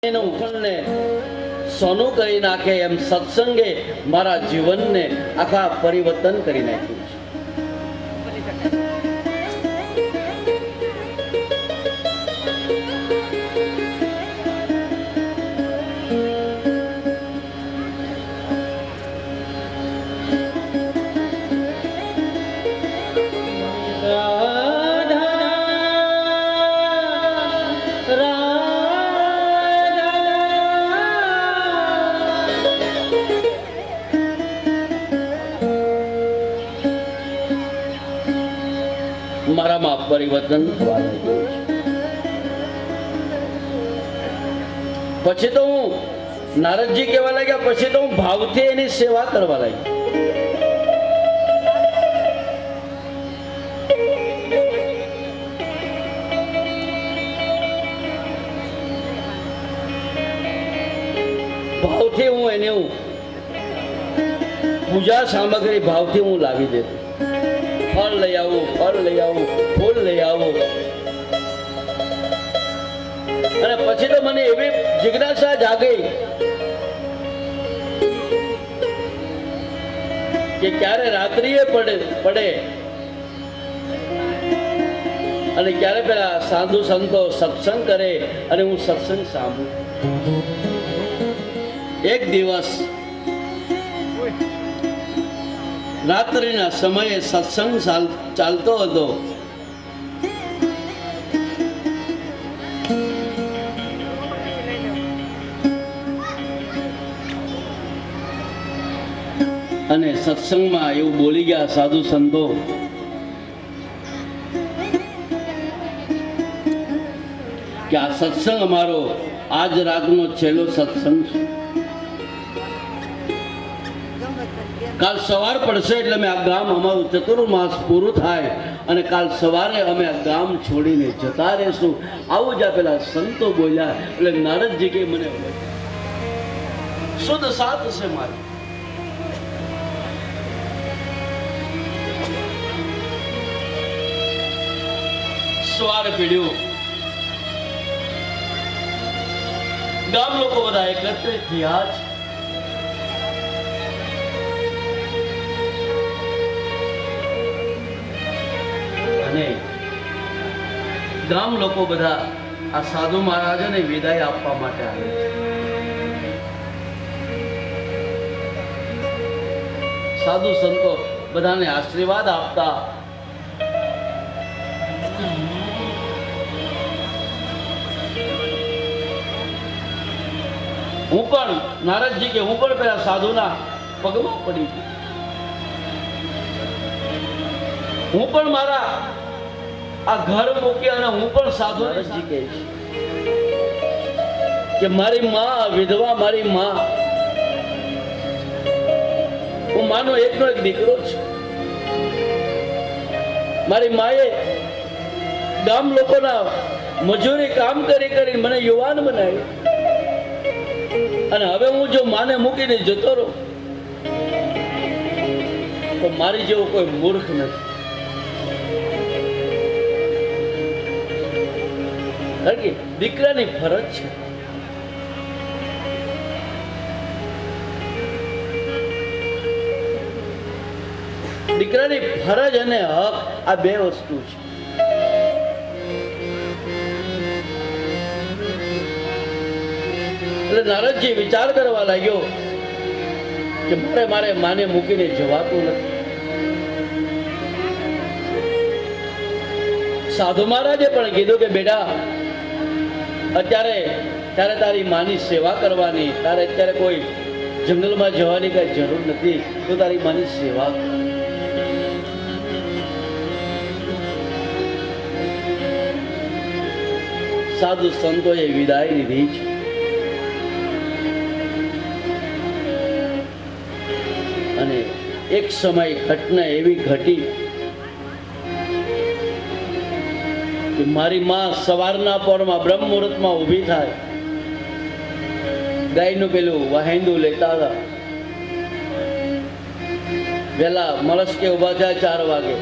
ઉખણને સોનું કરી નાખે એમ સત્સંગે મારા જીવનને આખા પરિવર્તન કરી નાખ્યું છે. મારામાં પરિવર્તન થવા લાગ્યું છે. પછી તો હું નારદજી કહેવા લાગ્યા, પછી તો હું ભાવથી એની સેવા કરવા લાગ્યો. ભાવથી હું એને પૂજા સામગ્રી ભાવથી હું લાવી દેતો. ફળ લઈ આવું, ફળ લઈ આવું, ફૂલ લઈ આવું. અને પછી તો મને એવી જિજ્ઞાસા જાગી કે ક્યારે રાત્રિએ પડે અને ક્યારે પેલા સાધુ સંતો સત્સંગ કરે અને હું સત્સંગ સાંભળું. એક દિવસ રાત્રિના સમયે સત્સંગ ચાલતો હતો. અને સત્સંગમાં એવું બોલી ગયા સાધુ સંતો કે આ સત્સંગ અમારો આજ રાતનો છેલ્લો સત્સંગ છે. કાલ સવાર પડશે એટલે અમે આ ગામ, અમારું ચતુર્માસ પૂરું થાય અને કાલ સવારે અમે આ ગામ છોડીને જતા રહેશું. આવું જ આ પેલા સંતો બોલ્યા. એટલે નારદજી કે મને શુદ્ધ સાથ છે મારી. સવાર પીડ્યું, ગામ લોકો બધા એકત્રિત થયા છે. અને ગામ લોકો બધા આ સાધુ મહારાજને વિદાય આપવા માટે આવે છે. સાધુ સંતો બધાને આશીર્વાદ આપતા હું પણ, નારદજી કે હું પણ પેલા સાધુના પગમાં પડી ગયો. હું પણ મારા આ ઘર મૂકી અને હું પણ સાધુ. નારદજી કહે છે કે મારી માં વિધવા, મારી માં, હું માનો એકનો એક દીકરો છું. મારી માએ ગામ લોકોના મજૂરી કામ કરી કરી મને યુવાન બનાવ્યો. અને હવે હું જો માને મૂકીને જતો રહું તો મારી જેવો કોઈ મૂર્ખ નથી. કારણ કે દીકરાની ફરજ છે. દીકરાની ફરજ અને હક આ બે વસ્તુ છે. એટલે નારદજી વિચાર કરવા લાગ્યો કે મારે માને મૂકીને જવાતું નથી. સાધુ મહારાજે પણ કીધું કે બેટા, અત્યારે તારી માની સેવા કરવાની, તારે અત્યારે કોઈ જંગલમાં જવાની કઈ જરૂર નથી. તો તારી માની સેવા કર. સાધુ સંતોએ વિદાય લીધી છે. અને એક સમય ઘટના એવી ઘટી કે મારી માં સવારના પોરમાં બ્રહ્મ મુહૂર્તમાં ઊભી થાય, ગાયનું પેલું વાહિંદુ લેતા હતા. વહેલા મળસ્કે ઊભા થયા 4 વાગે.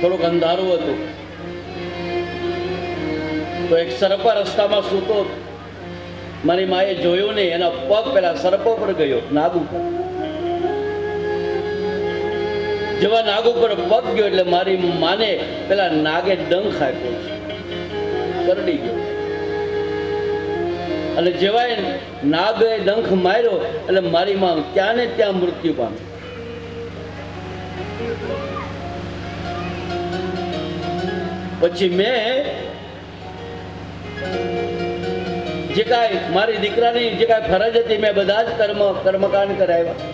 થોડુંક અંધારું હતું. તો એક સરપા રસ્તામાં સૂતો મારી માએ જોયું નહીં, એના પગ પેલા સર્પ પર ગયો, નાગ ઉપર. જેવા નાગ ઉપર પગ ગયો એટલે મારી માને પેલા નાગે ડંખ આપ્યો, કરડી ગયો. અને જેવા નાગે ડંખ માર્યો એટલે મારી માં ત્યાં ને ત્યાં મૃત્યુ પામી. પછી મેં જે કાંઈ મારી દીકરાની જે કાંઈ ફરજ હતી મેં બધા જ કર્મકાંડ કરાવ્યા.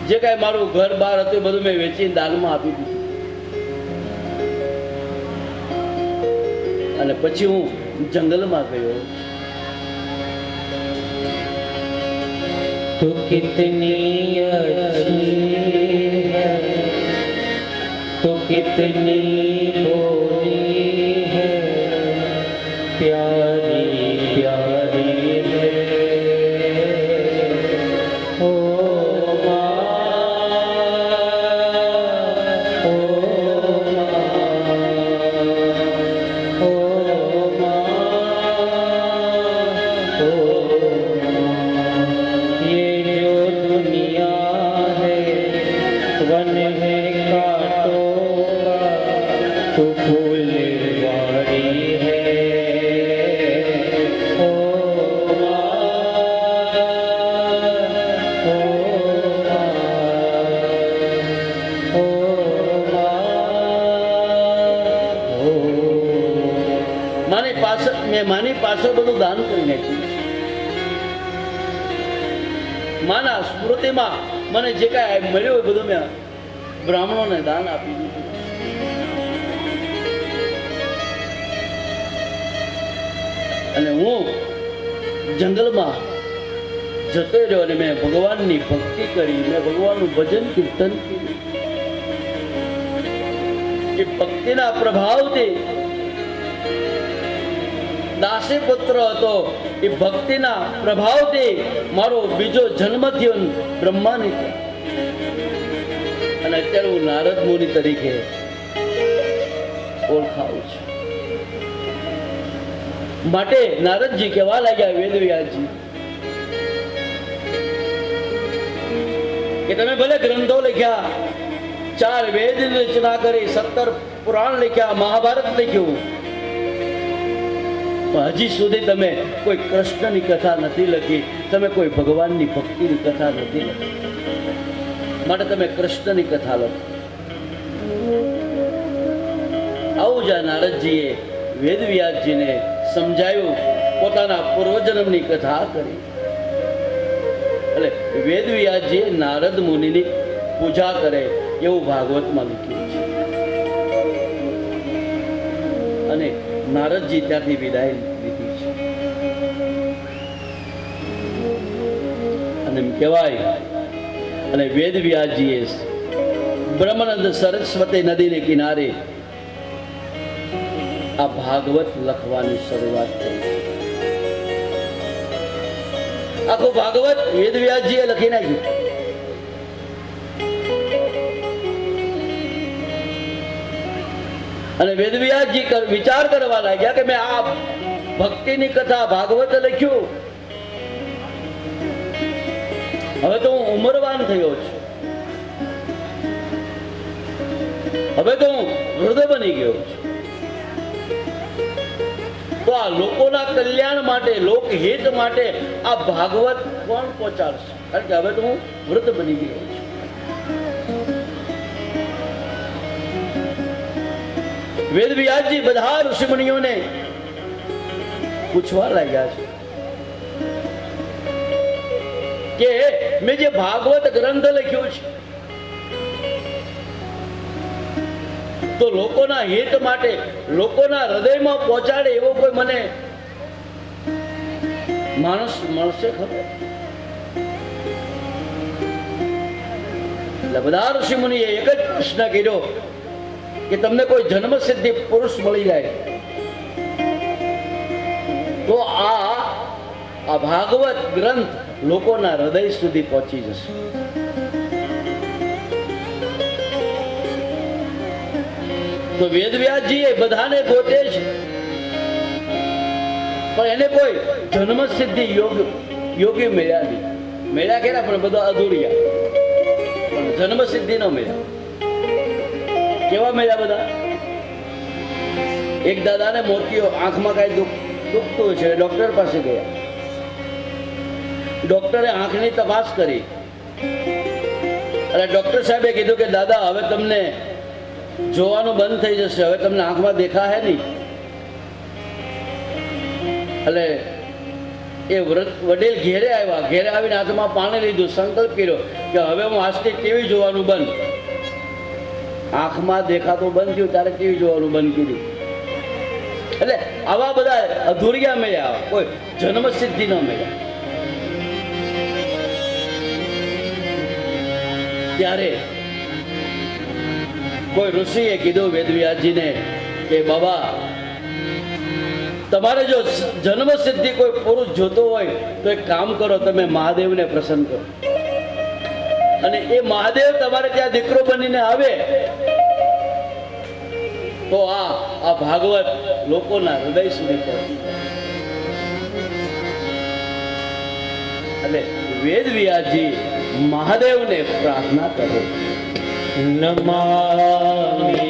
જે કાંઈ મારું ઘર બહાર હતું બધું મેં વેચીને દાનમાં આપી દીધું. અને પછી હું જંગલમાં ગયો. तो कितनी अच्छी है, तो कितनी भोली है, प्यारी प्यारी है ओ माँ, ओ माँ, ओ माँ, ओ वन है कांटों का तो फूलवारी है ओ માની પાસે મેં માની પાછળ બધું દાન કરી નાખ્યું. માના સ્મૃતિમાં મને જે કાંઈ મળ્યું એ બધું મેં બ્રાહ્મણોને દાન આપી દીધું. અને હું જંગલમાં જતો રહ્યો અને મેં ભગવાનની ભક્તિ કરી, મેં ભગવાનનું ભજન કીર્તન કર્યું. એ ભક્તિના પ્રભાવથી દાસી પુત્ર હતો. એ ભક્તિના પ્રભાવથી મારો બીજો જન્મ થયો બ્રહ્માની. અને અત્યારે હું નારદ મુનિ તરીકે ઓળખાવું છું. માટે નારદજી કહેવા લાગ્યા વેદવ્યાસજી કે તમે ભલે ગ્રંથો લખ્યા, 4 વેદની રચના કરી, 17 પુરાણ લખ્યા, મહાભારત લખ્યું, હજી સુધી તમે કોઈ કૃષ્ણની કથા નથી લખી, તમે કોઈ ભગવાનની ભક્તિની કથા નથી લખી. માટે તમે કૃષ્ણની કથા લખો. આવું જ નારદજીએ વેદવ્યાસજીને સમજાયું, પોતાના પૂર્વજન્મની કથા કરી. એટલે વેદવ્યાસજીએ નારદ મુનિની પૂજા કરે એવું ભાગવતમાં લખ્યું છે. અને નારદજી ત્યાંથી વિદાય લીધી છે. અને એમ કહેવાય, અને વેદવ્યાસજીએ બ્રહ્માનંદ સરસ્વતી નદીને કિનારે આ ભાગવત લખવાની શરૂઆત થઈ. આખું ભાગવત વેદવ્યાસજીએ લખી નાખ્યું. અને વેદવ્યાસજી વિચાર કરવા લાગ્યા કે મેં આ ભક્તિની કથા ભાગવત લખ્યું, હવે તો હું ઉંમરવાન થયો છું, હવે તો હું વૃદ્ધ બની ગયો છું, તો આ લોકોના કલ્યાણ માટે, લોકહિત માટે આ ભાગવત કોણ પહોંચાડશે? કારણ કે હવે તો હું વૃદ્ધ બની ગયો છું. વેદવ્યાસજી બધા ઋષિમુનિઓને પૂછવા લાગ્યા છે કે મેં જે ભાગવત ગ્રંથ લખ્યો છે તો લોકોના હિત માટે, લોકોના હૃદયમાં પહોંચાડે એવો કોઈ મને માણસ મળશે ખરો? એટલે બધા ઋષિમુનિએ એક જ પ્રશ્ન કર્યો કે તમને કોઈ જન્મસિદ્ધિ પુરુષ મળી જાય તો આ ભાગવત ગ્રંથ લોકોના હૃદય સુધી પહોંચી જશે. તો વેદવ્યાસજીએ બધાને ગોતે છે પણ એને કોઈ જન્મ સિદ્ધિ યોગી મળ્યા નહીં. મળ્યા ખરા પણ બધા અધૂરિયા, પણ જન્મ સિદ્ધિ ન મળ્યા. કેવા મળ્યા બધા? એક દાદાને મોતીઓ આંખમાં કાંઈ દુખતું છે, ડોક્ટર પાસે ગયા. ડોક્ટરે આંખની તપાસ કરી અને ડોક્ટર સાહેબે કીધું કે દાદા હવે તમને જોવાનું બંધ થઈ જશે, હવે તમને આંખમાં દેખાશે નહીં. એટલે એ વડીલ ઘેરે આવ્યા. ઘેરે આવીને હાથમાં પાણી લીધું, સંકલ્પ કર્યો કે હવે હું આજથી ટીવી જોવાનું બંધ. આંખમાં દેખાતું બંધ થયું ત્યારે ટીવી જોવાનું બંધ કર્યું. એટલે આવા બધા અધૂરિયા મળ્યા, કોઈ જન્મ સિદ્ધિ ન મળ્યા. ત્યારે કોઈ ઋષિએ કીધું વેદવ્યાસજીને કે બાબા, તમારે જો જન્મ સિદ્ધિ કોઈ પુરુષ જોતો હોય તો એક કામ કરો, તમે મહાદેવને પ્રસન્ન કરો અને એ મહાદેવ તમારે ત્યાં દીકરો બનીને આવે તો આ ભાગવત લોકોના હૃદય સુધી પહોંચી જાય. એટલે વેદવ્યાસજી મહાદેવને પ્રાર્થના કરે, નમામિ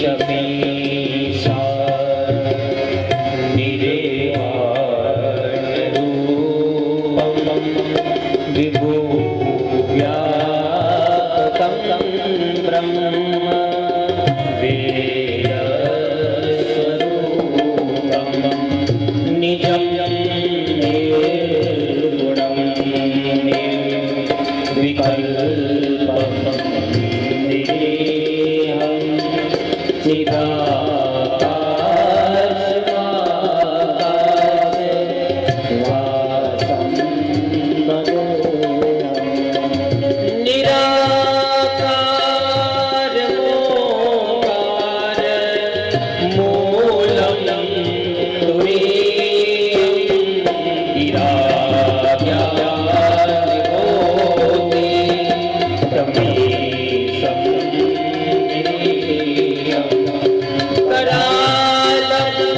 શમીશા નિરેવાણરૂપમ વિભુવ્યાપકં બ્રહ્મ વેદસ્વરૂપમ નિજં નિર્ગુણં વિકલ્પમ નિરેહં નિરાકાશમાકાશે વાસં ભજોહં નિરાકાર મોકાર મૂલં તુરીયં ઈરાવ્યાનિભોતિ પ્રમેશં करालं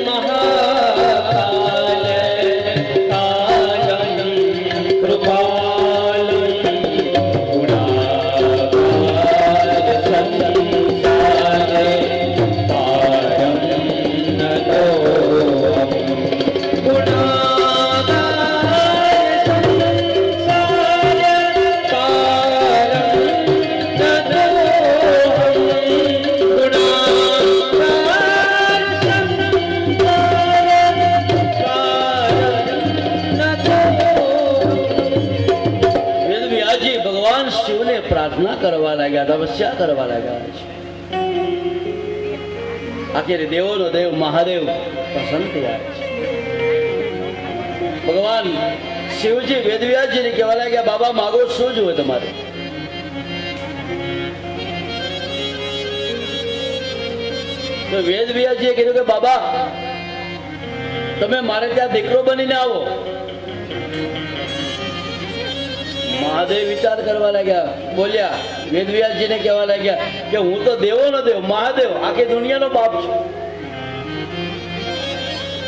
महाकाल कालं कृपालं गुणाकार संसारे पारं नतोऽहं गुणाकार संसारे पारं વેદવ્યાસજી ભગવાન શિવને પ્રાર્થના કરવા લાગ્યા, તપસ્યા કરવા લાગ્યા છે. આખરે દેવોનો દેવ મહાદેવ પ્રસન્ન થયા છે. ભગવાન શિવજી વેદવ્યાસજીને કહેવા લાગ્યા, બાબા માગો શું જોઈએ તમારે? તો વેદવ્યાસજીએ કીધું કે બાબા તમે મારે ત્યાં દીકરો બનીને આવો. મહાદેવ વિચાર કરવા લાગ્યા, બોલ્યા વેદવ્યાસજીને કહેવા લાગ્યા કે હું તો દેવોનો દેવ મહાદેવ આખી દુનિયાનો બાપ છું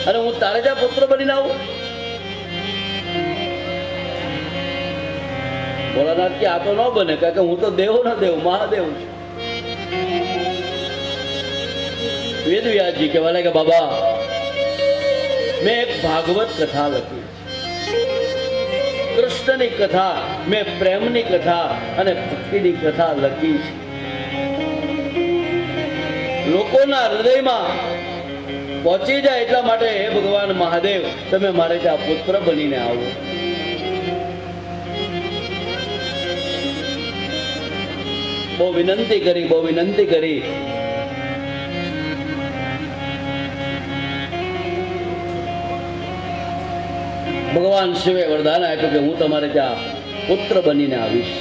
અને હું તારે ત્યાં પુત્ર બનીને આવું? ભોળાનાથ કે આ તો ન બને, કારણ કે હું તો દેવોનો દેવ મહાદેવ છું. વેદવ્યાસજી કહેવા લાગ્યા, બાબા મેં એક ભાગવત કથા લખી, કૃષ્ણની કથા, મેં પ્રેમની કથા અને ભક્તિની કથા લખી છે. લોકોના હૃદયમાં પહોંચી જાય એટલા માટે હે ભગવાન મહાદેવ તમે મારે ત્યાં પુત્ર બનીને આવો. બહુ વિનંતી કરી, બહુ વિનંતી કરી. ભગવાન શિવે વરદાન આપ્યું કે હું તમારે ત્યાં પુત્ર બનીને આવીશ.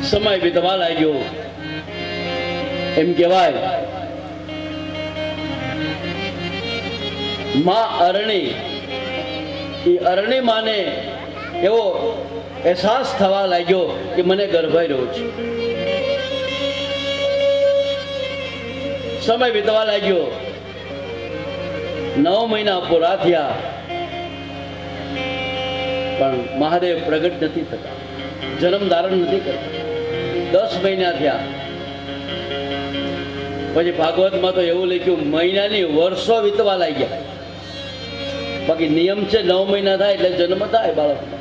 સમય વીતવા લાગ્યો. એમ કહેવાય માં અરણી, એ અરણી માને એવો અહેસાસ થવા લાગ્યો કે મને ગર્ભાઈ રહ્યો છે. સમય વીતવા લાગ્યો. 9 મહિના પૂરા થયા પણ મહાદેવ પ્રગટ નથી થતા, જન્મ ધારણ નથી કરતા. 10 મહિના થયા પછી ભાગવતમાં તો એવું લખ્યું મહિનાની વર્ષો વીતવા લાગ્યા. બાકી નિયમ છે 9 મહિના થાય એટલે જન્મ થાય બાળકનો,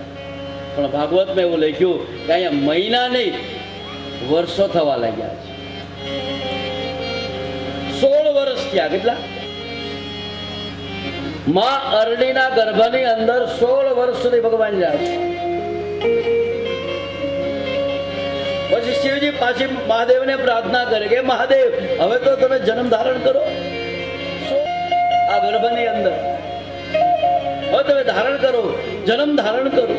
પણ ભાગવતમાં એવું લખ્યું કે અહીંયા મહિના નહીં વર્ષો થવા લાગ્યા છે. 16 વર્ષ થયા. કેટલા? માં અરણીના ગર્ભની અંદર 16 વર્ષ સુધી ભગવાન રહ્યા છે. પછી શિવજી પાછી મહાદેવને પ્રાર્થના કરે કે મહાદેવ હવે તો તમે જન્મ ધારણ કરો આ ગર્ભની અંદર, હવે તમે ધારણ કરો, જન્મ ધારણ કરો.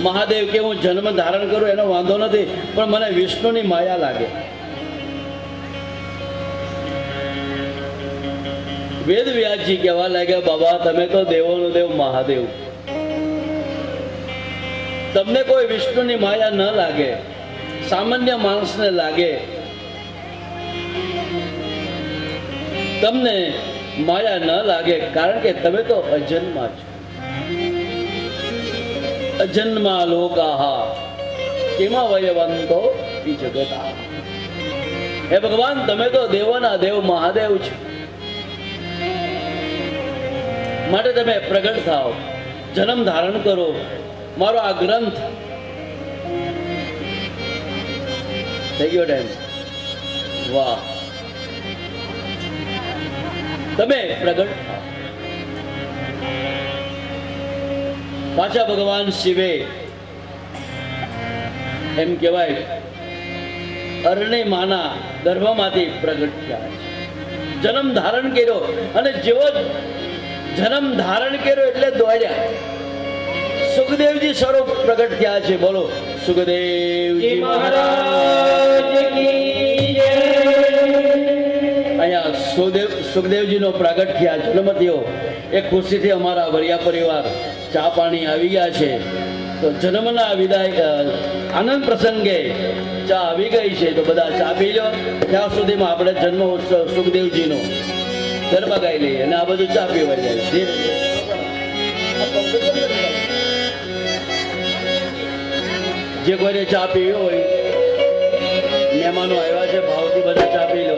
મહાદેવ કે હું જન્મ ધારણ કરું એનો વાંધો નથી, પણ મને વિષ્ણુની માયા લાગે. વેદ વ્યાસજી કહેવા લાગ્યા બાબા તમે તો દેવોનો દેવ મહાદેવ, તમને કોઈ વિષ્ણુની માયા ન લાગે, સામાન્ય માણસને લાગે. તમને માયા ન લાગે કારણ કે તમે તો અજન્મા છો. અજન્મા લોકાહા કિમા વયવંતો ઈ જગતા. હે ભગવાન તમે તો દેવોના દેવ મહાદેવ છો, માટે તમે પ્રગટ થાઓ, જન્મ ધારણ કરો. મારો આ ગ્રંથ થઈ ગયો ટાઈમ. વાહ, તમે પ્રગટ થાઓ. પાછા ભગવાન શિવે એમ કહેવાય અરણી માના ગર્ભમાંથી પ્રગટ થયા છે, જન્મ ધારણ કર્યો. અને જેવો જન્મ ધારણ કર્યો એટલે દોડ્યા. સુખદેવજી સ્વરૂપ પ્રગટ થયા છે. બોલો સુખદેવજી મહારાજ કી જય. અહીંયા સુખદેવજીનો પ્રગટ થયા, જન્મ થયો. એ ખુશીથી અમારા વરિયા પરિવાર ચા પાણી આવી ગયા છે. તો જન્મના વિદાય આનંદ પ્રસંગે ચા આવી ગઈ છે, તો બધા ચા પી લો. ત્યાં સુધીમાં આપણે જન્મ ઉત્સવ સુખદેવજીનો ગરબા ગાઈ લઈએ અને આ બધું ચા પીવા જાય. જે કોઈને ચા પીવી હોય, મહેમાનો આવ્યા છે, ભાવથી બધા ચા પી લો.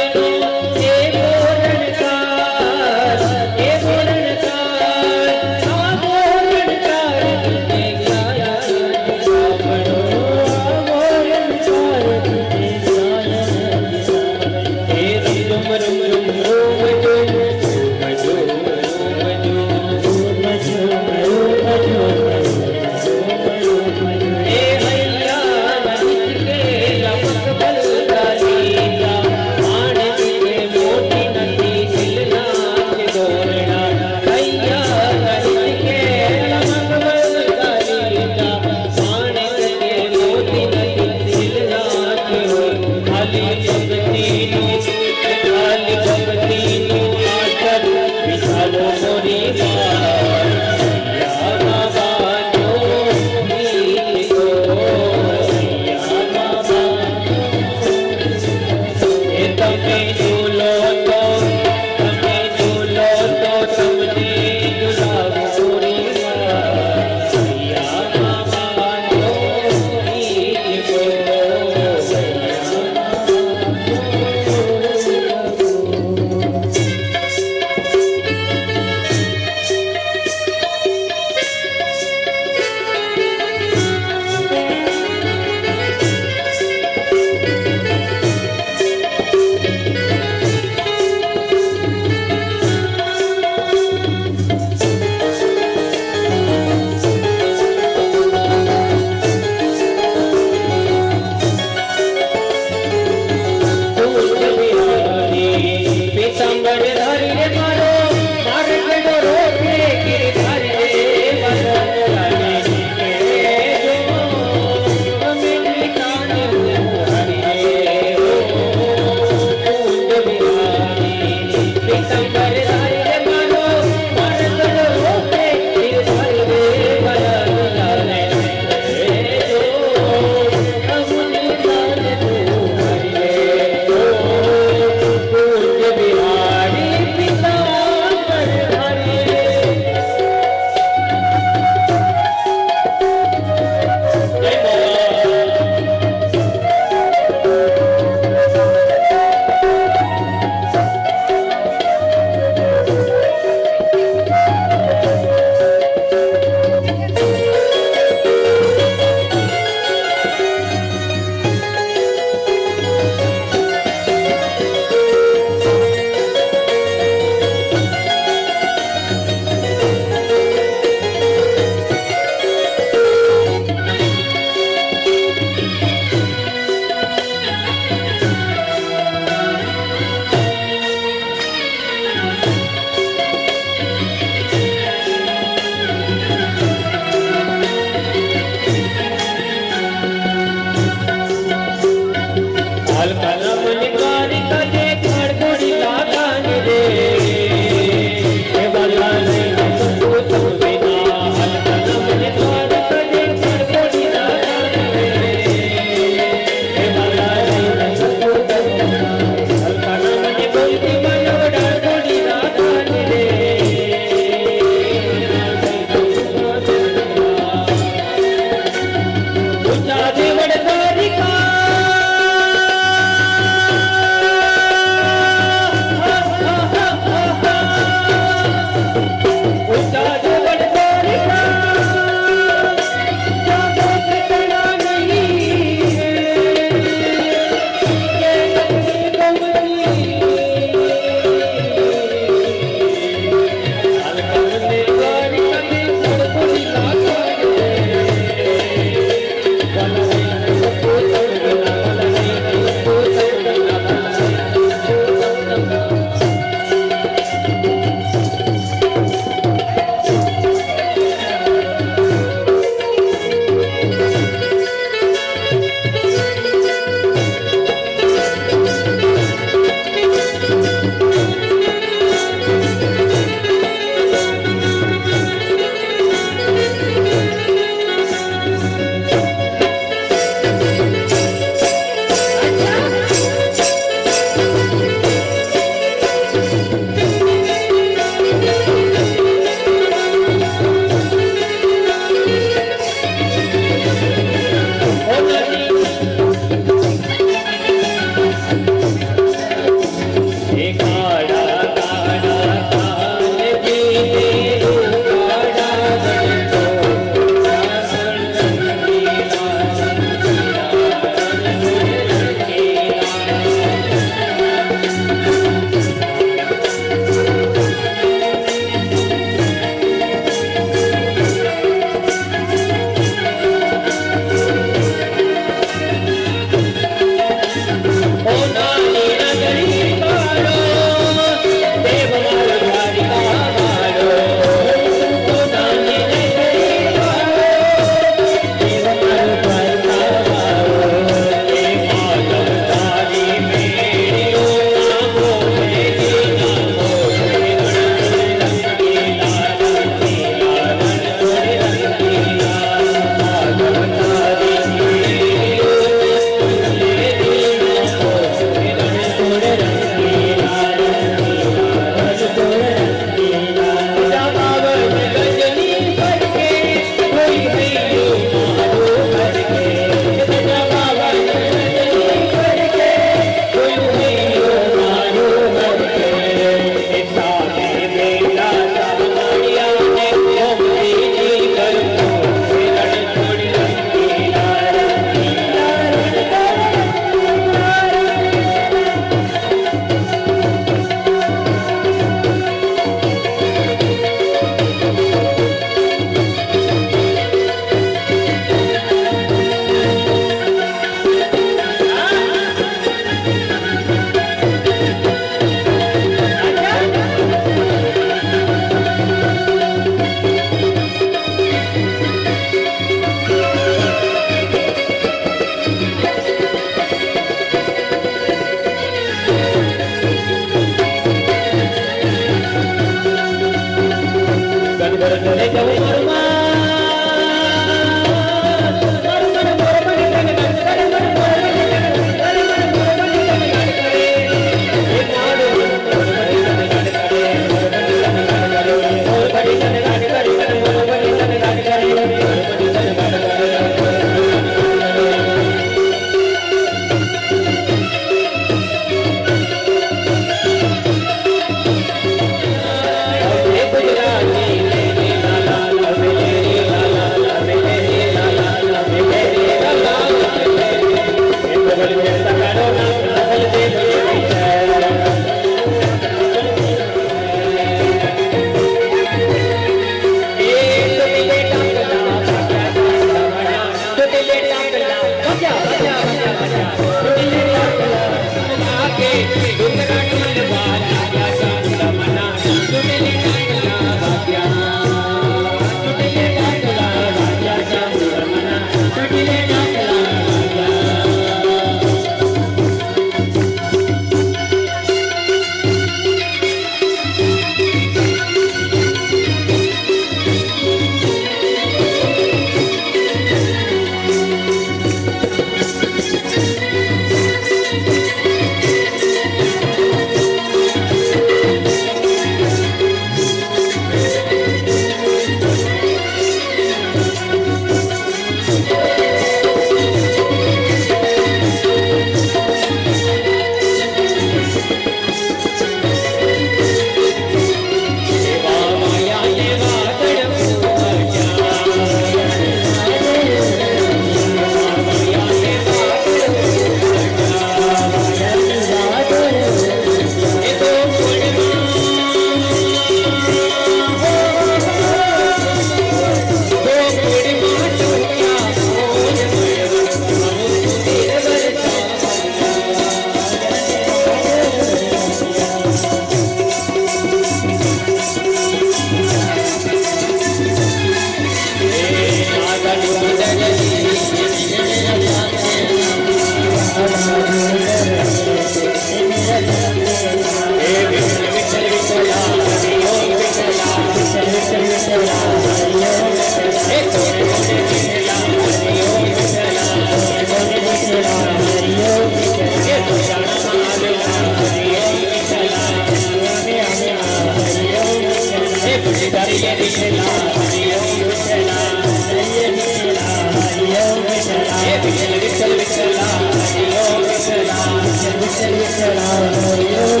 હરિ વિઠ્ઠલા હરિ ઓમ વિઠ્ઠલા હરિ વિઠ્ઠલા હરિ ઓમ વિઠ્ઠલા હે વિઠ્ઠલ વિઠ્ઠલ વિઠ્ઠલા હરિ ઓમ વિઠ્ઠલા વિઠ્ઠલ વિઠ્ઠલા હરિ ઓમ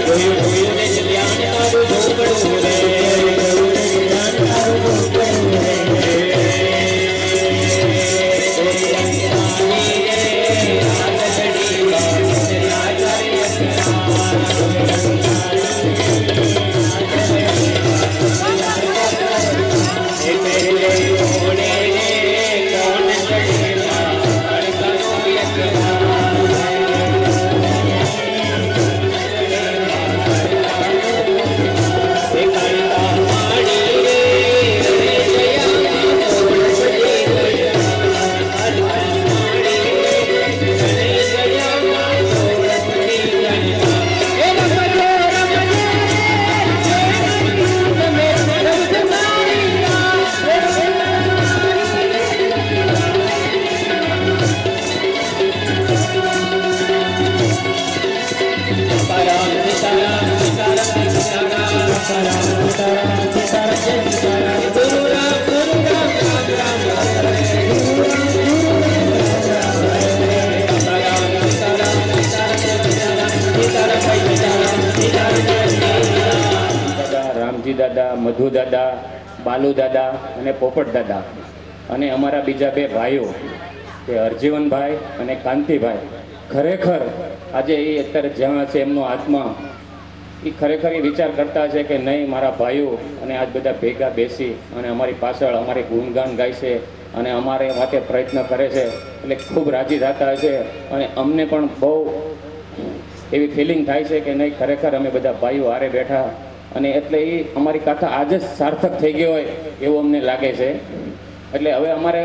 જોયું જોયું ને કલ્યાણ તારું ઢોકળું રે કલ્યાણ તારું ઢોકળું રે રામજી દાદા, મધુ દાદા, બાલુ દાદા અને પોપટ દાદા અને અમારા બીજા બે ભાઈઓ કે હરજીવનભાઈ અને કાંતિભાઈ, ખરેખર આજે એ અત્યારે જ્યાં છે એમનો આત્મા એ ખરેખર એ વિચાર કરતા છે કે નહીં મારા ભાઈઓ અને આજ બધા ભેગા બેસી અને અમારી પાછળ અમારી ગુણગાન ગાય છે અને અમારે માટે પ્રયત્ન કરે છે એટલે ખૂબ રાજી થતા છે અને અમને પણ બહુ એવી ફિલિંગ થાય છે કે નહીં ખરેખર અમે બધા ભાઈઓ હારે બેઠા અને એટલે એ અમારી કથા આજે જ સાર્થક થઈ ગયો હોય એવું અમને લાગે છે. એટલે હવે અમારે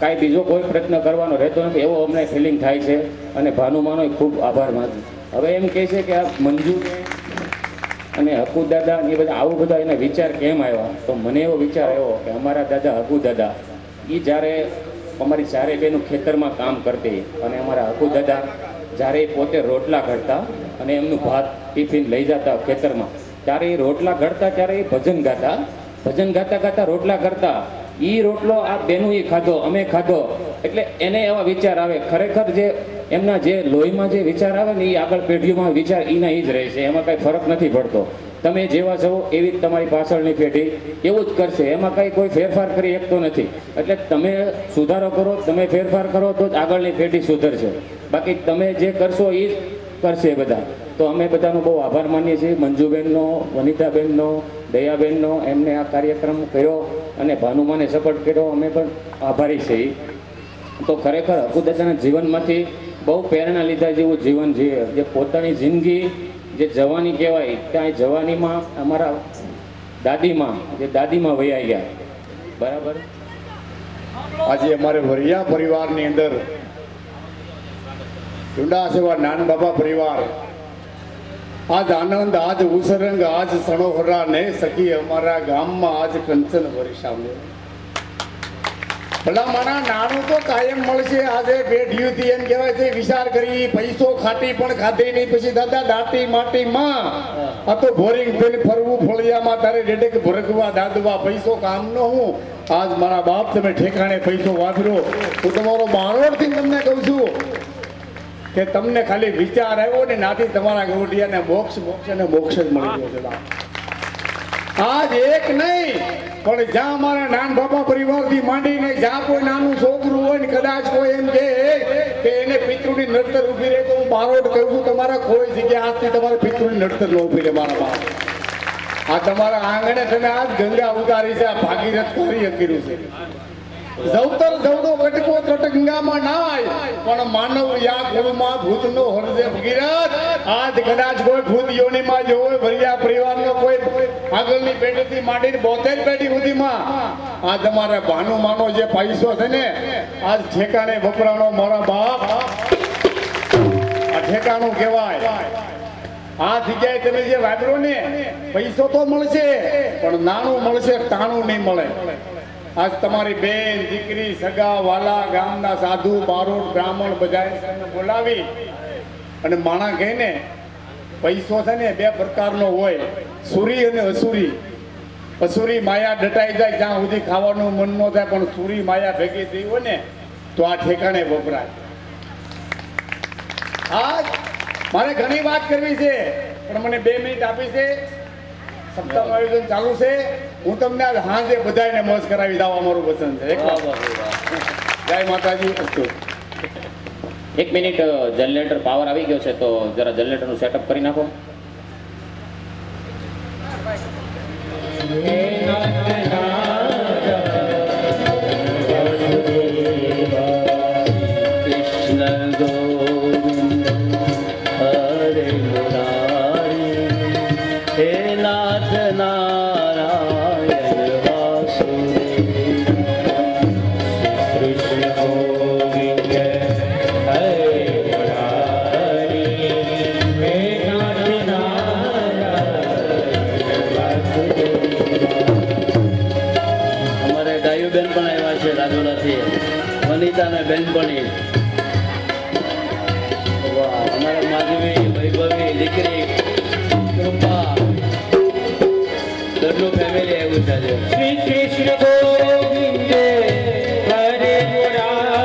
કાંઈ બીજો કોઈ પ્રયત્ન કરવાનો રહેતો નથી એવો અમને ફિલિંગ થાય છે અને ભાનુમાનો ખૂબ આભાર માનું. હવે એમ કહે છે કે આ મંજુ અને હકુ દાદા એ બધા આવું બધા એના વિચાર કેમ આવ્યા, તો મને એવો વિચાર આવ્યો કે અમારા દાદા હકુ દાદા એ જ્યારે અમારી ચારે બેનું ખેતરમાં કામ કરતી અને અમારા હકુ દાદા જ્યારે પોતે રોટલા ઘડતા અને એમનું ભાત ટિફિન લઈ જતા ખેતરમાં ત્યારે એ રોટલા ઘડતા ત્યારે એ ભજન ગાતા ગાતા રોટલા કરતા. એ રોટલો આ બેનું એ ખાધો, અમે ખાધો. એટલે એને એવા વિચાર આવે ખરેખર જે એમના જે લોહીમાં જે વિચાર આવે ને એ આગળ પેઢીઓમાં વિચાર એના એ જ રહે છે, એમાં કાંઈ ફરક નથી પડતો. તમે જેવા છો એવી જ તમારી પાછળની પેઢી એવું જ કરશે, એમાં કાંઈ કોઈ ફેરફાર કરી શકતો નથી. એટલે તમે સુધારો કરો, તમે ફેરફાર કરો તો જ આગળની પેઢી સુધરશે, બાકી તમે જે કરશો એ જ કરશે બધા. તો અમે બધાનો બહુ આભાર માનીએ છીએ, મંજુબેનનો, વનિતાબેનનો, દયાબેનનો, એમને આ કાર્યક્રમ કર્યો અને ભાનુમાને સપોર્ટ કર્યો, અમે પણ આભારી છીએ. તો ખરેખર હકુદાદાના જીવનમાંથી બહુ પ્રેરણા લીધા જેવું જીવન જીવે, જે પોતાની જિંદગી જે જવાની કહેવાય ત્યાં જવાનીમાં અમારા દાદીમાં વૈયા ગયા. બરાબર. આજે અમારે વરિયા પરિવારની અંદર ચુંડા સેવા નાન બાબા પરિવાર આજ આનંદ, આજ ઉસરંગ, આજ સણોહરા ને સખી અમારા ગામમાં આજ કંચન વરિષામે ભલા મારા નાનું તો કાયમ મળશે. આજે પેઢીઓથી એમ કહેવાય છે વિચાર કરી પૈસો ખાટી પણ ખાધી નહીં, પછી દાદા દાટી માટીમાં આ તો બોરિંગ પેલી ફરવું ફળિયામાં તારે ડેડેક ભરગવા દાદવા પૈસો કામ નો. હું આજ મારા બાપ તમે ઠેકાણે પૈસો વાપર્યો. હું તમારો બારોડથી તમને કહું છું કે તમને ખાલી વિચાર આવ્યો ને નાથી તમારા ગોડિયાને મોક્ષ અને મોક્ષ જ મળી ગયો છે. આજ એક નહીં પણ જ્યાં અમારા નાન બાબા પરિવારથી માંડીને જ્યાં કોઈ નાનું છોકરું હોય ને કદાચ કોઈ એમ કે એને પિતૃની નડતર ઉભી રહે તો હું બારોડ કહું છું તમારા કોઈ જગ્યા આજથી તમારે પિતૃની નડતર ન ઉભી રહે. મારા બાપ આ તમારા આંગણે તમે આજ ગંગા ઉતારી છે, આ ભાગીરથ કાર્ય કર્યું છે. જવતર જવડો કટકો કટ ગંગામાં નાય પણ માનવ યા કુળમાં ભૂતનો હૃદય ભગીરથ. આજ કદાચ કોઈ ભૂત યોનિમાં જો હોય વરિયા પરિવારનો કોઈ આગળની પેઢીથી માંડીને 72 પેઢી સુધીમાં આ તમારા ભાનુ માનો જે પૈસો છે ને આજ ઠેકાણે વપરાણો મારા બાપ આ ઠેકાણું કહેવાય. આ જગ્યાએ તમે જે વાપરો ને પૈસો તો મળશે પણ નાણું મળશે, ટાણું નહીં મળે. આજ તમારી બેન, દીકરી, સગા વાલા, ગામના સાધુ, બારોટ, બ્રાહ્મણ બધાને બોલાવી અને માણા કહીને પૈસો છે ને બે પ્રકારનો હોય, સુરી અને અસુરી. અસુરી માયા ડટાઈ જાય જ્યાં સુધી ખાવાનું મન ન થાય, પણ સુરી માયા ભેગી થઈ હોય ને તો આ ઠેકાણે વપરાય. હા, મારે ઘણી વાત કરવી છે પણ મને 2 મિનિટ આપી છે. સપ્તાહનું આયોજન ચાલુ છે. હું તમને આજ સાંજે બધાને મોજ કરાવી દઉં. અમારું વચન છે. વાહ, વાહ, વાહ. જય માતાજી. અસ્તુ. 1 મિનિટ, જનરેટર પાવર આવી ગયો છે તો જરા જનરેટરનું સેટઅપ કરી નાખો. કૃષ્ણ ગોવિંદ હરે મુરારી, હે નાથ નારાયણ વાસુદેવ. કૃષ્ણ ગોવિંદ હરે મુરારી, હે નાથ નારાયણ વાસુદેવ. અમારે ગાયુબેન પણ આવ્યા છે રાજોલાથી, વનિતા બેનપણી. વાહ, અમારા માધવી વૈભવી દીકરી કૃપા ઘરનું ફેમિલી આવ્યું છે આજે. શ્રી કૃષ્ણ ગોવિંદ હરે મુરારી,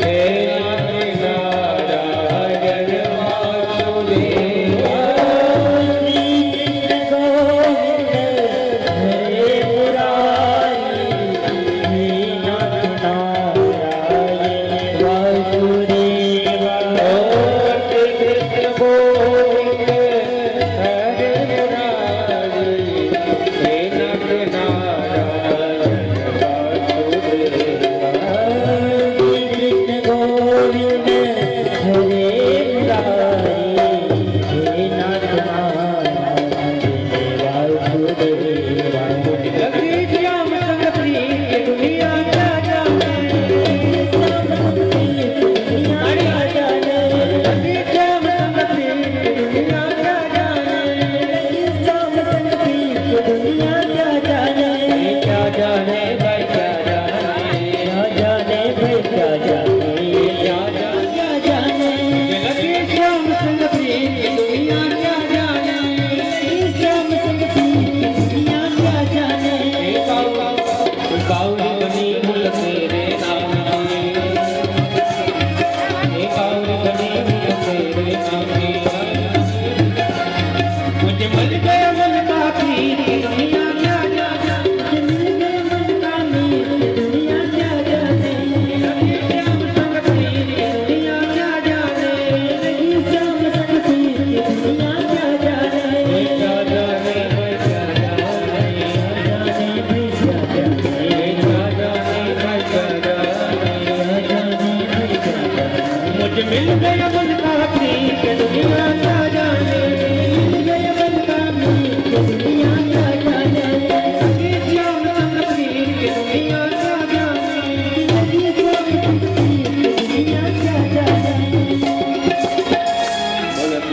હે નારાયણ વાસુદેવ.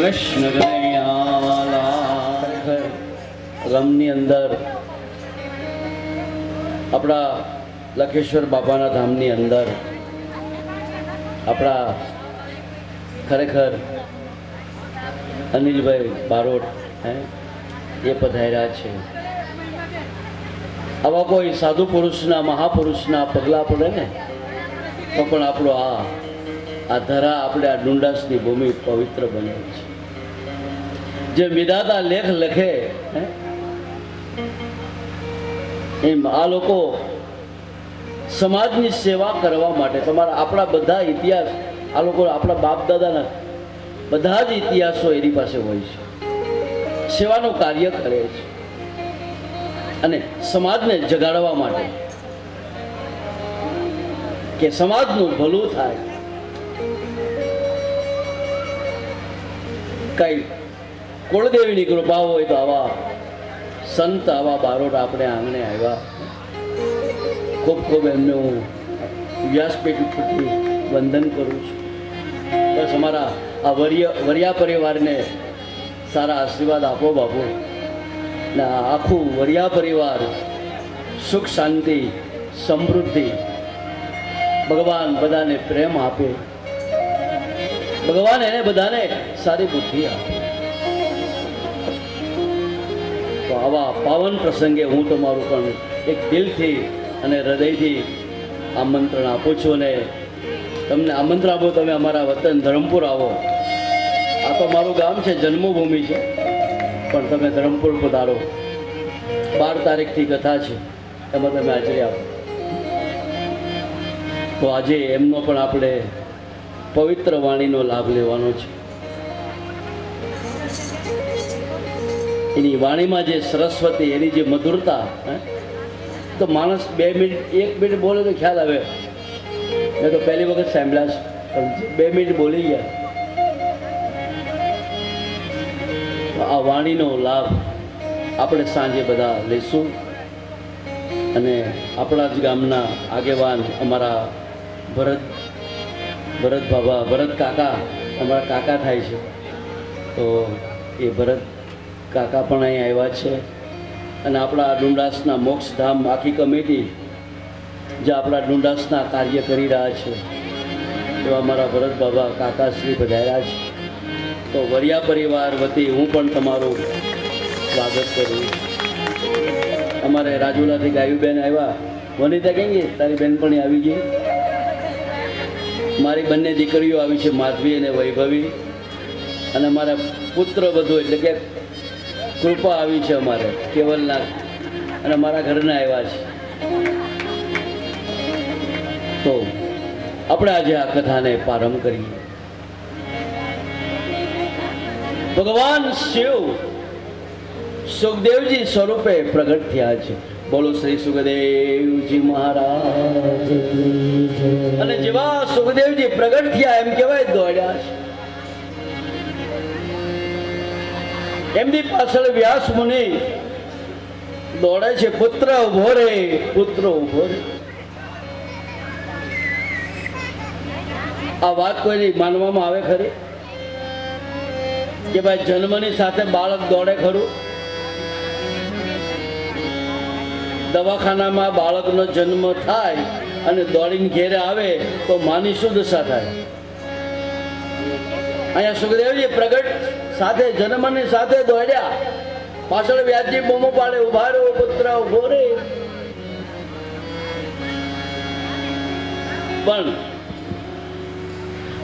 કૃષ્ણ રમની અંદર આપણા લખેશ્વર બાપાના ધામની અંદર આપણા ખરેખર અનિલભાઈ બારોટ એ પધાર્યા છે. આવા કોઈ સાધુ પુરુષના મહાપુરુષના પગલાં પડે ને તો પણ આપણો આ ધરા આપણે આ ડુંડાસની ભૂમિ પવિત્ર બને છે. જે વિધાતા લેખ લખે એમ આ લોકો સમાજની સેવા કરવા માટે તમારા આપણા બધા ઇતિહાસ આ લોકો આપણા બાપ દાદાના બધા જ ઇતિહાસો એની પાસે હોય છે. સેવાનું કાર્ય કરે છે અને સમાજને જગાડવા માટે કે સમાજનું ભલું થાય. કઈ કુળદેવીની કૃપા હોય તો આવા સંત આવા બારોટ આપણે આંગણે આવ્યા. ખૂબ ખૂબ એમને હું વ્યાસપીઠ ઉપરથી વંદન કરું છું. બસ અમારા આ વરિયા પરિવારને સારા આશીર્વાદ આપો બાપુ, ને આખું વરિયા પરિવાર સુખ શાંતિ સમૃદ્ધિ ભગવાન બધાને પ્રેમ આપે, ભગવાન એને બધાને સારી બુદ્ધિ આપે. તો આવા પાવન પ્રસંગે હું તમારું પણ એક દિલથી અને હૃદયથી આમંત્રણ આપું છું અને તમને આમંત્રણ આપો, તમે અમારા વતન ધરમપુર આવો. આ તો મારું ગામ છે, જન્મભૂમિ છે, પણ તમે ધરમપુર પધારો. 12 તારીખથી કથા છે, એમાં તમે હાજરી આપો. તો આજે એમનો પણ આપણે પવિત્ર વાણીનો લાભ લેવાનો છે. એની વાણીમાં જે સરસ્વતી, એની જે મધુરતા, તો માણસ 2 મિનિટ 1 મિનિટ બોલે તો ખ્યાલ આવે. મેં તો પહેલી વખત સાંભળ્યા છે, પણ 2 મિનિટ બોલી ગયા. આ વાણીનો લાભ આપણે સાંજે બધા લઈશું. અને આપણા જ ગામના આગેવાન અમારા ભરત બાબા, ભરત કાકા, અમારા કાકા થાય છે, તો એ ભરત કાકા પણ અહીં આવ્યા છે. અને આપણા ડુંડાસના મોક્ષધામ આખી કમિટી જે આપણા ડુંડાસના કાર્ય કરી રહ્યા છે, એવા અમારા ભરત બાબા કાકાશ્રી પધાર્યા છે. તો વરિયા પરિવાર વતી હું પણ તમારું સ્વાગત કરું. અમારે રાજુલાથી ગાયુબેન આવ્યા. વનિતા કઈ ગઈ? તારી બેનપણી આવી ગઈ. મારી બંને દીકરીઓ આવી છે, માધવી અને વૈભવી. અને મારા પુત્ર બધું એટલે કે કૃપા આવી છે અમારે કેવલના, અને મારા ઘરના આવ્યા છે. તો આપણે આજે આ કથાને પ્રારંભ કરીએ. ભગવાન શિવ સુખદેવજી સ્વરૂપે પ્રગટ થયા છે. બોલો શ્રી સુખદેવજી મહારાજ. અને જેવા સુખદેવજી પ્રગટ થયા એમ કહેવાય દોડ્યા છે. એમની પાછળ વ્યાસ મુનિ દોડે છે. પુત્ર ઉભો રે, પુત્ર ઉભો રે. આ વાત કોઈની માનવામાં આવે ખરી કે ભાઈ જન્મની સાથે બાળક દોડે ખરું? દવાખાનામાં બાળકનો જન્મ થાય અને દોડીને ઘેરે આવે તો માની શું દશા થાય? અહીંયા સુખદેવજી પ્રગટ સાથે જન્મની સાથે દોડ્યા. પાછળ વ્યાસજી બૂમો પાડે, ઉભા રહો પુત્ર ઉભો રે. પણ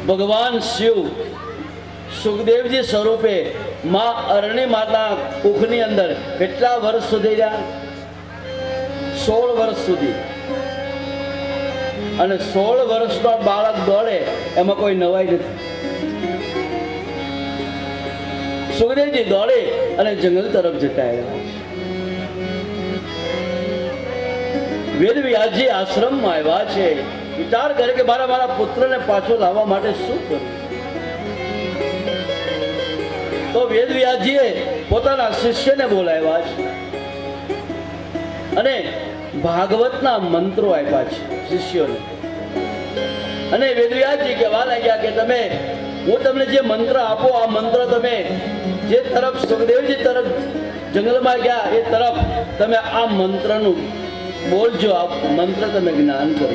ભગવાન શિવ સુખદેવજી સ્વરૂપે માં અરણી માતા કુખની અંદર કેટલા વર્ષ સુધી રહ્યા? 16 વર્ષ સુધી. અને 16 વર્ષનો બાળક દોડે એમાં કોઈ નવાઈ નથી. સુખદેવજી દોડે અને જંગલ તરફ જતા આવ્યા. વેદ વ્યાસજી આશ્રમમાં આવ્યા છે. વિચાર કરે કે મારા પુત્રને પાછો લાવવા માટે શું કરું? તો વેદ વ્યાસજીએ પોતાના શિષ્યને બોલાવ્યા છે અને ભાગવતના મંત્રો આપ્યા છે શિષ્યોને. અને વેદ વ્યાસજી કહેવા લાગ્યા કે તમે, હું તમને જે મંત્ર આપો, આ મંત્ર તમે જે તરફ સુખદેવજી તરફ જંગલમાં ગયા એ તરફ તમે આ મંત્રનું બોલજો. આ મંત્ર તમે જ્ઞાન કરો.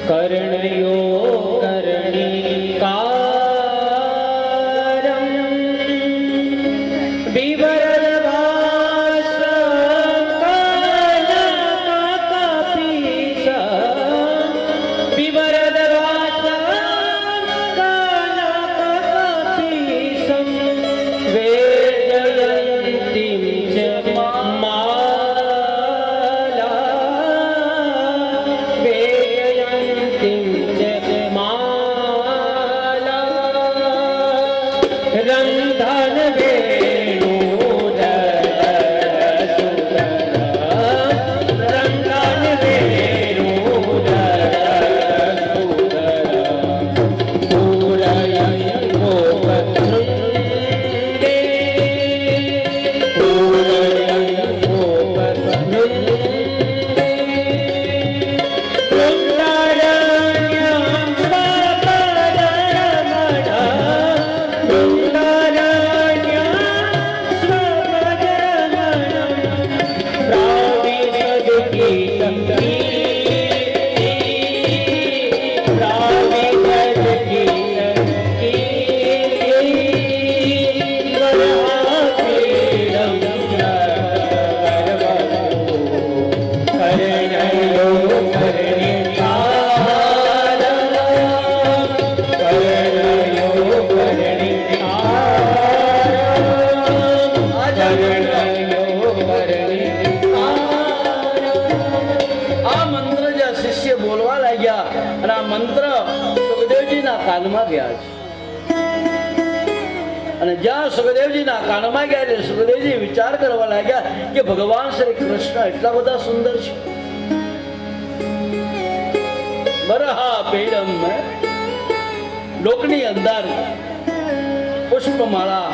કર્ણયો કર્ણિકારમ વિવરવાસ કનકપીશ વિવરવાસ કનકપીશ વેદયંતિમ ચ માલા વેદયંતિમ ચ અને આ મંત્ર સુખદેવજીના કાનમાં ગયા છે. અને જ્યાં સુખદેવજીના કાનમાં ગયા એટલે સુખદેવજી વિચાર કરવા લાગ્યા કે ભગવાન શ્રી કૃષ્ણ એટલા બધા સુંદર છે. બરહા પેડમ લોકની અંદર પુષ્પમાળા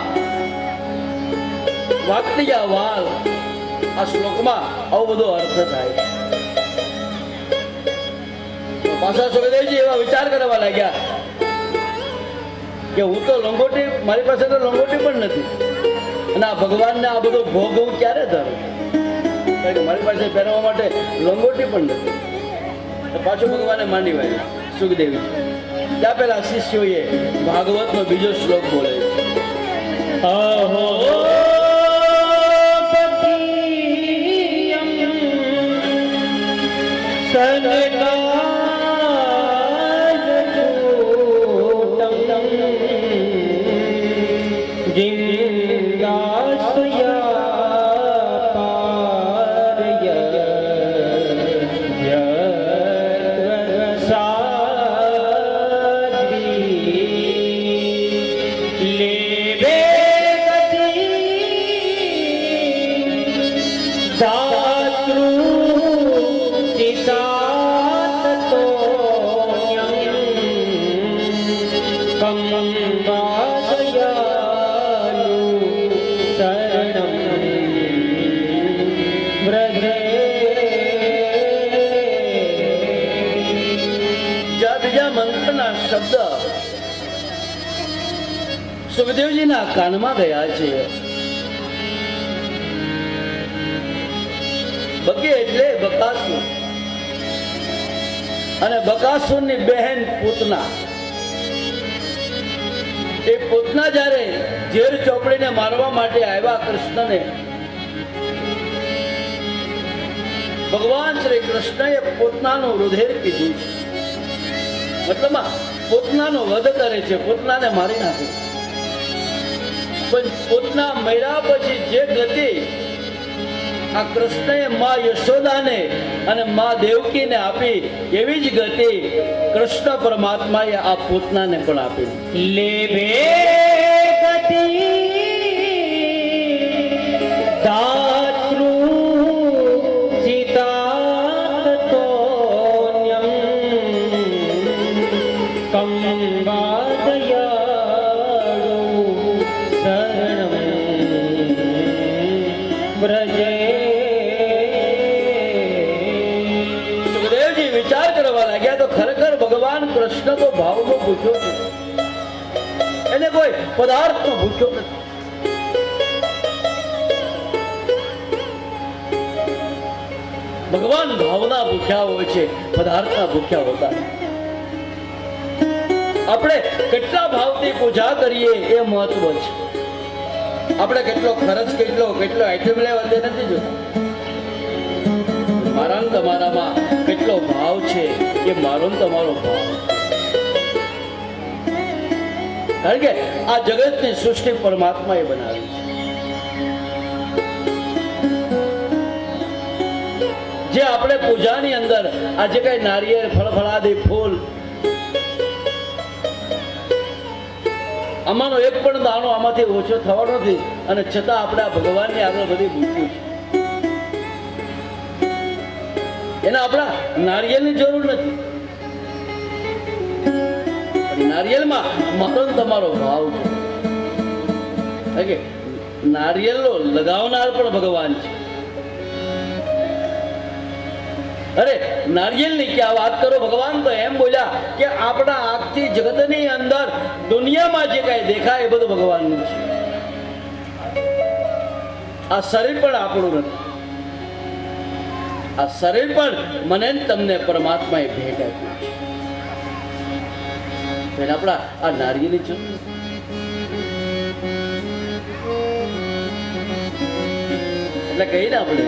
વાકડિયા વાલ, આ શ્લોકમાં આવો બધો અર્થ થાય છે. પાછા સુખદેવજી એવા વિચાર કરવા લાગ્યા કે હું તો લંગોટી, મારી પાસે તો લંગોટી પણ નથી, અને આ ભગવાનને આ બધો ભોગ હું ક્યારે ધરું, કારણ કે મારી પાસે પહેરવા માટે લંગોટી પણ નથી. તો પાછું ભગવાને માંડી વાળ્યું સુખદેવજી. ત્યાં પેલા શિષ્યોએ ભાગવતનો બીજો શ્લોક બોલે છે. અહો શબ્દ સુખદેવજીના કાનમાં ગયા છે. બકે એટલે બકાસુર, અને બકાસુરની બહેન પૂતના. એ પૂતના જ્યારે ઝેર ચોપડીને મારવા માટે આવ્યા કૃષ્ણને, ભગવાન શ્રી કૃષ્ણએ પૂતનાનું રુધિર પીધું છે. મતલબ પૂતનાનો વધ કરે છે, પૂતનાને મારી નાખે. પણ પૂતના મર્યા પછી જે ગતિ આ કૃષ્ણએ મા યશોદાને અને મા દેવકીને આપી, એવી જ ગતિ કૃષ્ણ પરમાત્માએ આ પૂતનાને પણ આપી. લેવે ગતિ સુખદેવજી વિચાર કરવા લાગ્યા તો ખરેખર ભગવાન કૃષ્ણ તો ભાવનો ભૂખ્યો છે, એને કોઈ પદાર્થનો ભૂખ્યો નથી. ભગવાન ભાવના ભૂખ્યા હોય છે, પદાર્થના ભૂખ્યા હોતા નથી. આપણે કેટલા ભાવથી પૂજા કરીએ એ મહત્વ છે. આપણે કેટલો ખર્ચ, કેટલો આઈટમ લેવા તે નથી જોતા. મારા ને તમારામાં કેટલો ભાવ છે એ મારો ને તમારો ભાવ. કારણ કે આ જગતની સૃષ્ટિ પરમાત્માએ બનાવી છે. જે આપણે પૂજાની અંદર આજે કઈ નારિયેળ, ફળફળાદી, ફૂલ, આમાંનો એક પણ દાણો આમાંથી ઓછો થવાનો નથી, અને છતાં આપણે આ ભગવાનની આગળ બધી મૂક્યું છે. એને આપણા નારિયેળની જરૂર નથી. નારિયેળમાં મારો તમારો ભાવ છે. નારિયેળનો લગાવનાર પણ ભગવાન છે. અરે નારિયેળની ક્યાં વાત કરો, ભગવાન તો એમ બોલ્યા કે આપણા આખી જગતની અંદર દુનિયામાં જે કઈ દેખાય એ બધું ભગવાનનું છે. આ શરીર પણ આપણું નથી. આ શરીર પણ મને તમને પરમાત્માએ ભેટ આપ્યું છે. આપણા આ નારિયેળની જરૂર એટલે કહીએ ને આપણે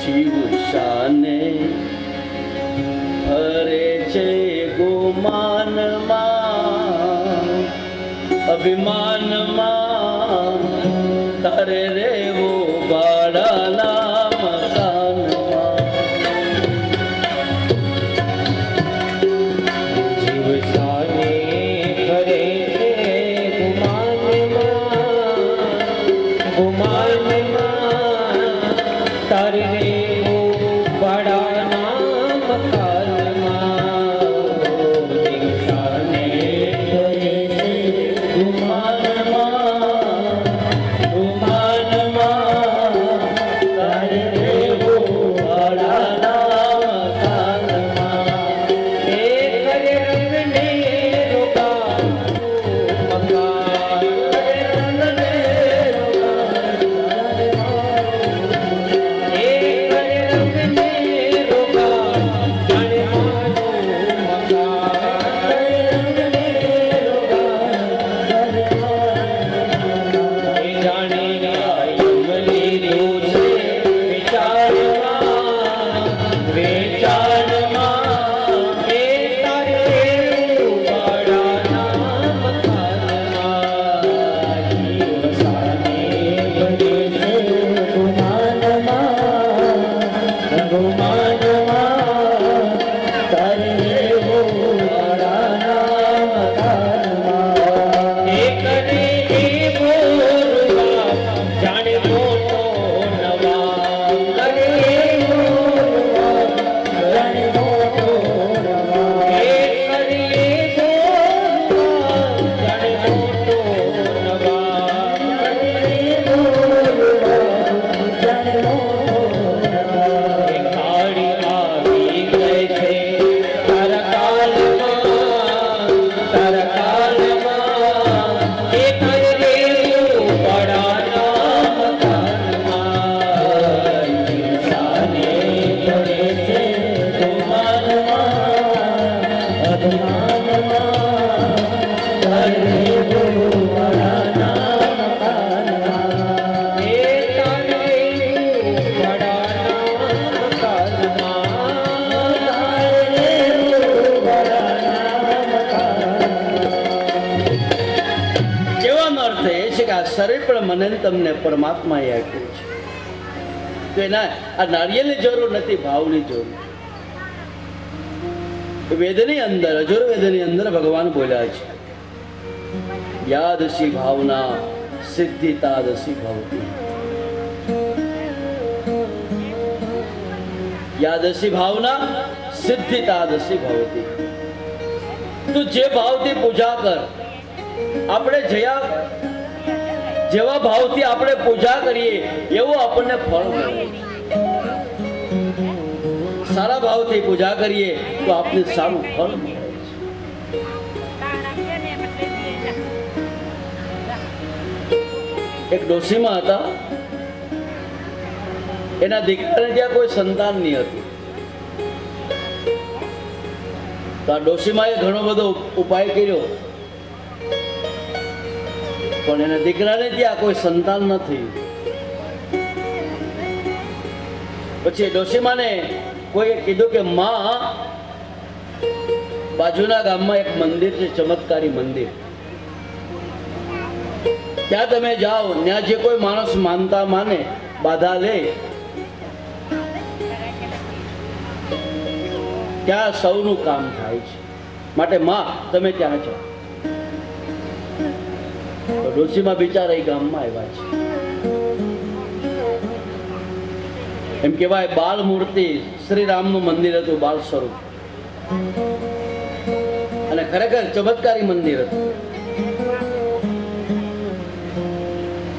જીવ શાને હરે છે ગુમાનમાં, અભિમાનમાં તારે રેવો બાળાના મકાનમાં. શરીર પણ મને ને તમને પરમાત્માએ આપ્યું છે. તો એના આ નારિયેળની જરૂર નથી, ભાવની જરૂર. વેદની અંદર, અજુર્વેદની અંદર ભગવાન બોલ્યા છે, યાદસી ભાવના સિદ્ધિ તાદસી ભવતી. યાદસી ભાવના સિદ્ધિ તાદસી ભવતી. તું જે ભાવથી પૂજા કર, આપણે જેવા ભાવથી આપણે પૂજા કરીએ એવું આપણને ફળ મળે. સારા ભાવથી પૂજા કરીએ તો આપને સારું ફળ મળે છે. એક ડોશીમાં હતા, એના દીકરાને ત્યાં કોઈ સંતાન નહીં હતું. તો આ ડોશીમાએ ઘણો બધો ઉપાય કર્યો, પણ એના દીકરાને ત્યાં કોઈ સંતાન નથી. પછી ડોશીમાને કોઈએ કીધું કે માં, બાજુના ગામમાં એક મંદિર છે, ચમત્કારી મંદિર. ત્યાં તમે જાઓ, ત્યાં જે કોઈ માણસ માનતા માને, બાધા લે, ત્યાં સૌનું કામ થાય છે. માટે માં તમે ત્યાં જાઓ. તો ડોશીમાં બિચારા એ ગામમાં આવ્યા છે. એમ કહેવાય બાલ મૂર્તિ, શ્રી રામનું મંદિર હતું, બાલ સ્વરૂપ, અને ખરેખર ચમત્કારી મંદિર હતું.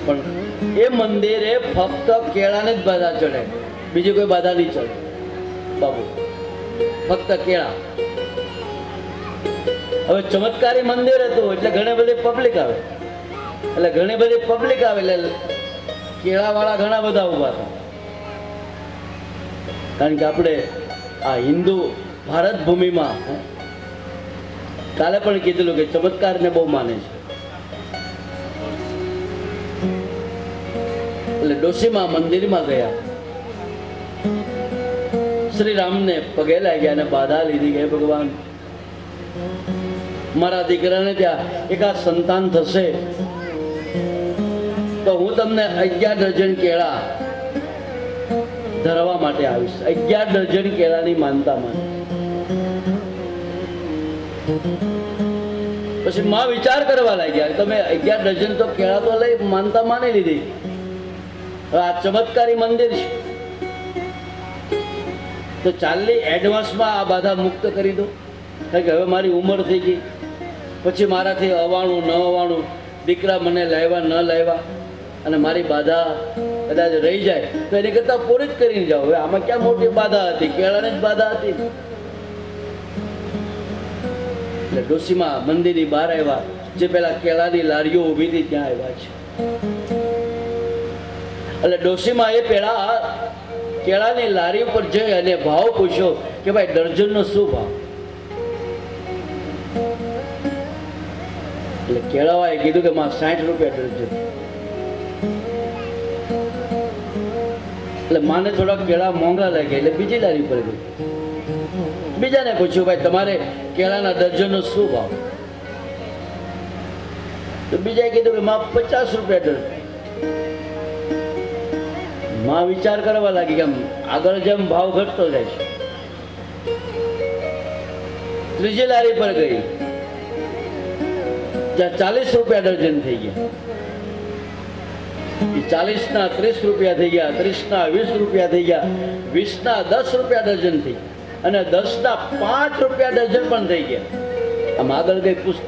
પણ એ મંદિરે ફક્ત કેળાને જ બાધા ચડે, બીજી કોઈ બાધા નહીં ચડે બાબુ, ફક્ત કેળા. હવે ચમત્કારી મંદિર હતું એટલે ઘણી બધી પબ્લિક આવે, એટલે કેળા વાળા ઘણા બધા ઉભા હતા. કારણ કે આપણે આ હિન્દુ ભારત ભૂમિમાં કાલે પણ કીધેલું કે ચમત્કારને બહુ માને છે. એટલે ડોશીમાં મંદિરમાં ગયા, શ્રી રામને પગે લાગ્યા અને બાધા લીધી કે ભગવાન, મારા દીકરાને ત્યાં એકાદ સંતાન થશે તો હું તમને 11 ડઝન કેળા ધરવા માટે આવીશ. 11 ડઝન કેળાની માનતા માને. પછી માં વિચાર કરવા લાગ્યા, તમે 11 ડઝન તો કેળા તો લઈ માનતા માની લીધી, હવે આ ચમત્કારી મંદિર છે તો ચાલની એડવાન્સમાં આ બાધા મુક્ત કરી દો. કારણ કે હવે મારી ઉંમર થઈ ગઈ, પછી મારાથી અવાણું ન અવાણું, દીકરા મને લાવ્યા ન લાવ્યા, અને મારી બાધા કદાચ રહી જાય તો એની કરતા પૂરી જ કરીને જાઓ. હવે આમાં ક્યાં મોટી બાધા હતી, કેળાની જ બાધા હતી. એટલે ડોશીમાં મંદિરની બહાર આવ્યા, જે પેલા કેળાની લારીઓ ઊભી હતી ત્યાં આવ્યા છે. એટલે ડોશીમાં એ પેલા કેળાની લારી ઉપર જઈ અને ભાવ પૂછ્યો કે ભાઈ ડર્જનનો શું ભાવ? એટલે કેળાવાએ કીધું કે માં 60 રૂપિયા ડર્જન. એટલે માને થોડા કેળા મોંઘા લાગ્યા એટલે બીજી લારી પર ગઈ. બીજાને પૂછ્યું ભાઈ તમારે કેળાના ડર્જનનો શું ભાવ? તો બીજાએ કીધું કે માં 50 રૂપિયા ડર્જન. માં વિચાર કરવા લાગી કે આગળ જેમ ભાવ ઘટતો જાય છે. ત્રીજી લારી પર ગઈ, જ્યાં 40 રૂપિયા ડર્જન થઈ ગયા. 40 ના 30 રૂપિયા થઈ ગયા, 30 ના 20 રૂપિયા થઈ ગયા, 20 ના 10 રૂપિયા ડઝન થઈ ગયા, અને 10 ના 5 રૂપિયા ડઝન પણ થઈ ગયા. આમ આગળ ગઈ પુસ્તક.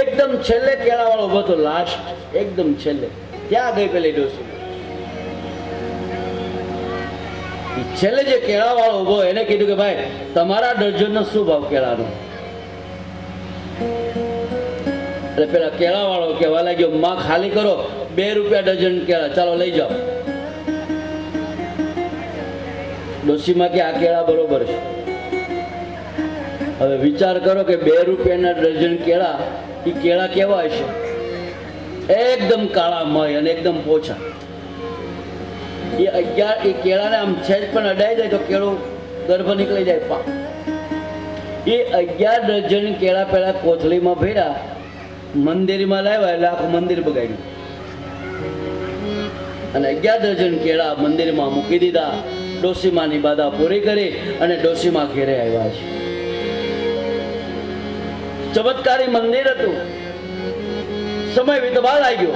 એકદમ છેલ્લે કેળા વાળો ઉભો હતો, લાસ્ટ એકદમ છેલ્લે. ત્યાં ગઈ પેલી ડોસી. છેલ્લે જે કેળા વાળો ઉભો એને કીધું કે ભાઈ તમારા ડઝનનો શું ભાવ કેળાનો? એટલે પેલા કેળા વાળો કહેવા લાગ્યો માં ખાલી કરો, 2 રૂપિયા ડઝન કેળા, ચાલો લઈ જાઓ. ડોશીમાં કે આ કેળા બરોબર છે. હવે વિચાર કરો કે 2 રૂપિયાના ડઝન કેળા, એ કેળા કેવા હશે? એકદમ કાળામય અને એકદમ પોચા. એ કેળાને આમ છેજ પણ અડાઈ જાય તો કેળું ગર્ભ નીકળી જાય. એ 11 ડઝન કેળા પેલા કોથળીમાં ભર્યા મંદિરમાં લાવ્યા એટલે આખું મંદિર બગાડ્યું અને 11 ડઝન કેળા મંદિરમાં મૂકી દીધા. ડોશીમાની બાધા પૂરી કરી અને ડોશીમા ઘેરે આવ્યા છે. ચમત્કારી મંદિર હતું. સમય વીતવા લાગ્યો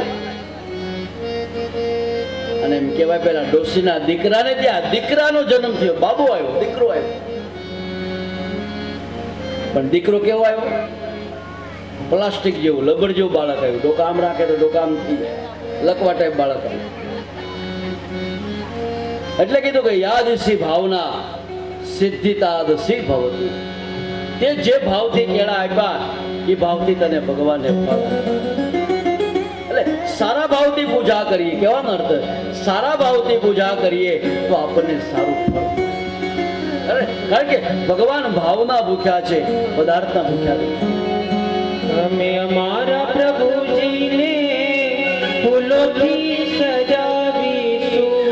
અને એમ કહેવાય પેલા ડોશીના દીકરાને ત્યાં દીકરાનો જન્મ થયો. બાબુ આવ્યો, દીકરો આવ્યો. પણ દીકરો કેવો આવ્યો? પ્લાસ્ટિક જેવું, લબડ જેવું બાળક આવ્યું. ડોકા આમ રાખે તો ડોકા આમ થઈ જાય, લકવા ટાઈપ બાળક આવ્યું. એટલે કીધું કે યાદસી ભાવના સિદ્ધિતાદસી ભવતી. તે જે ભાવથી કેળા આપ્યા એ ભાવથી તને ભગવાને ફળ. એટલે સારા ભાવથી પૂજા કરીએ, કેવાનો અર્થ? સારા ભાવથી પૂજા કરીએ તો આપણને સારું ફળ. અરે કારણ કે ભગવાન ભાવના ભૂખ્યા છે, પદાર્થના ભૂખ્યા નથી.